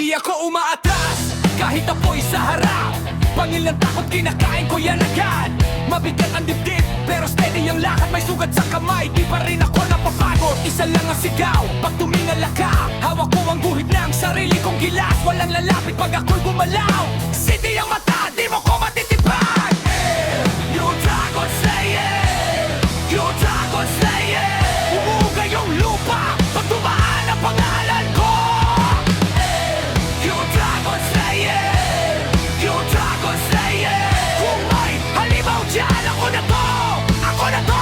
Di ako umaatras, kahit apoy sa harap. Pangil ng takot, kinakain ko yan agad. Mabigat ang dibdib, pero steady ang lakad. May sugat sa kamay, di pa rin ako napapagod. Isa lang ang sigaw, pag tumingala ka. Hawak ko ang guhit ng sarili kong gilas. Walang lalapit pag ako'y gumalaw. City ang mata, di mo ko matitipag. Yung dragon slayer, yung dragon slayer. Umuugay yung lupa, pag tumaan ang pangalan ko. Yung dragon slayer, yung dragon slayer. Kung may halimaw dyan, ako na to, ako na to.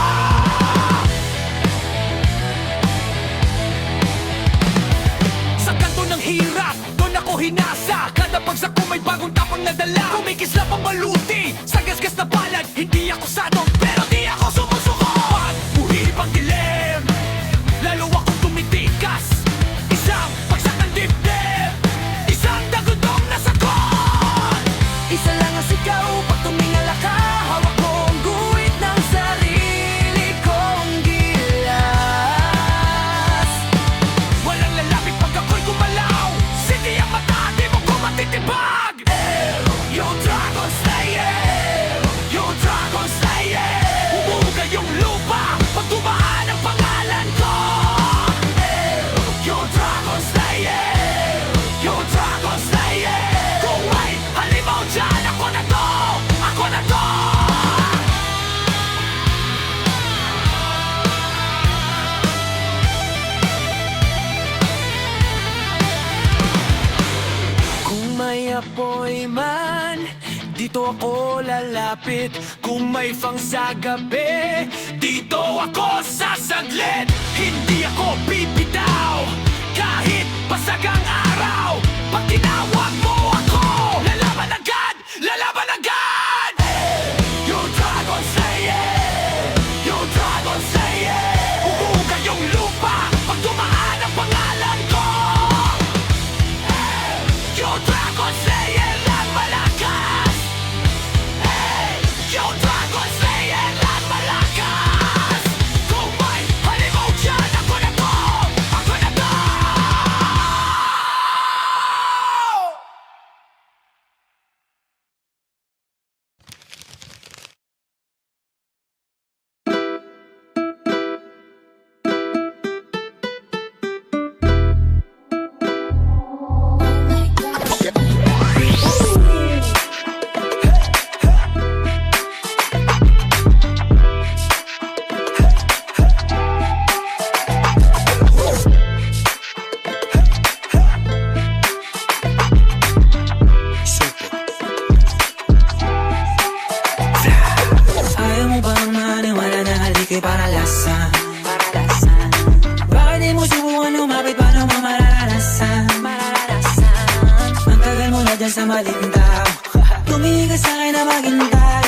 Sa kanto ng hirap, doon ako hinasa. Kada bagsak ko may bagong tapang nadala. Kumikislap ang baluti, sa gasgas na palad. Hindi ako sadong, pero di ako sumusuko. Pag buhib ang dilim, lalo akong tumitikas. Isang bagsak ng dibdib, isang dagundong nasagot. Isa lang ang sigaw, pag tumingala ka. Hawak ko ang guhit ng sarili kong gilas. Walang lalapit pag ako'y gumalaw. City ang mata, di mo ko matitibag. Yung dragon slayer, yung dragon slayer. Umuugay yung lupa, pag tumaan ang pangalan ko. Yung dragon slayer, yung dragon slayer. Kung may halimaw dyan, ako na to, ako na to. Kung may apoy man, dito ako lalapit. Kung may fang sa gabi, dito ako sasaglit. Hindi ako bibitaw, kahit basag ang araw. Pag tinawag mo ako, lalaban agad, lalaban agad. Yung dragon slayer, yung dragon slayer. Umuugay yung lupa, pag tumaan ang pangalan ko. Yung dragon slayer lang malakas. Yung dragon slayer lang malakas. Kung may halimaw dyan, ako na to, ako na to. Ayaw mo bang maniwala na haliko'y paralasan? Bakit di mo subukan lumapit, paano mo mararanasan? Ang tagal mo na dyan sa maling tao. Tumingin ka sa'kin na maghintay.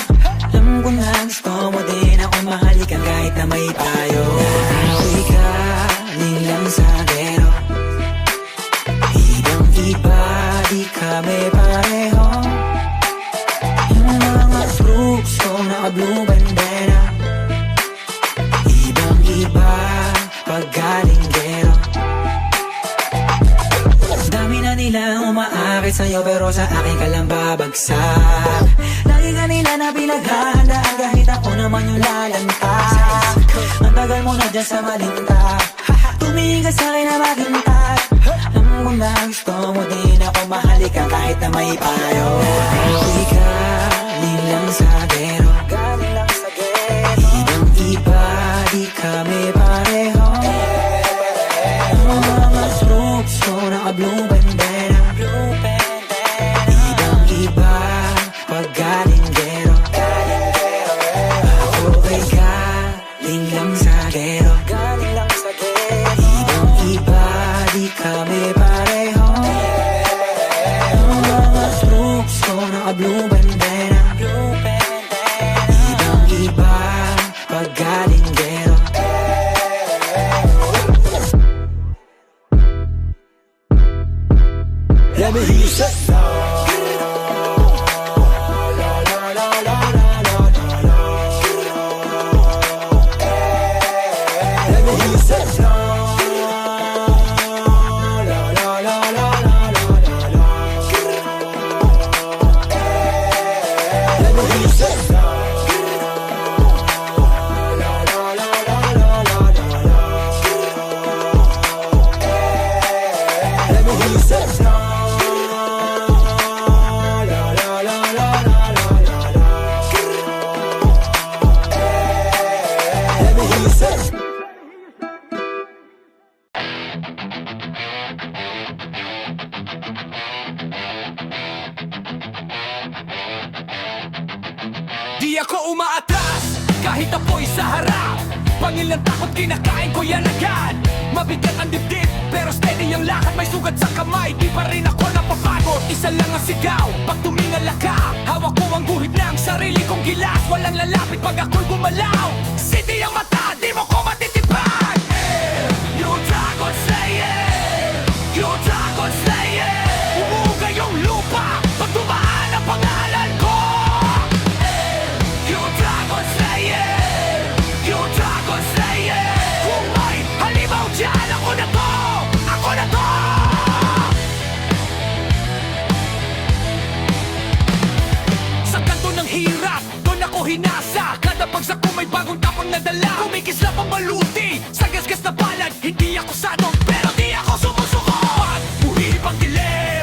Alam ko na gusto mo din akong mahalikan kahit na may payo. Ako'y galing lang sa gero. Ibang iba, di kami pareho. Yung mga troops ko naka-blue bandera. Ibang iba, pag galing gero. Dami na nila umaakit sa'yo, pero sa akin ka lang babagsak. Lagi ka nila na pinaghahandaan, kahit ako naman yung lalantag. Ang tagal mo na dyan sa malinta. Tumingin ka sa'kin na maghintay. Alam ko na gusto mo din ako mahalikan kahit na may payo. Ako'y galing lang sa gero. Ibang iba, di kami pareho. Yung mga troops ko naka-blue bandera. Ibang iba, pag galing gero. Ako'y galing lang sa gero. Ibang iba, di kami pareho. Yung mga troops ko naka-blue bandera. kahit apoy sa harap. Pangil ng takot, kinakain ko yan agad. Mabigat ang dibdib, pero steady ang lakad. May sugat sa kamay, di pa rin ako napapagod. Isa lang ang sigaw, pag tumingala ka. Hawak ko ang guhit ng sarili kong gilas. Walang lalapit pag ako'y gumalaw. City ang mata, di mo ko matitipan. You dragon slayer, you dragon slayer. Umugay yung lupa, pag tumaan ang pangalan ko. You dragon slayer, you dragon slayer. Kung may halimaw dyan, ako na to, ako na to. Sa kanto ng hirap, doon ako hinasa. Kada bagsak ko may bagong tapang nadala. Kumikislap ang maluti, sa gasgas na palad. Hindi ako sanong, pero di ako sumusuko. Pag uhip ang dilim,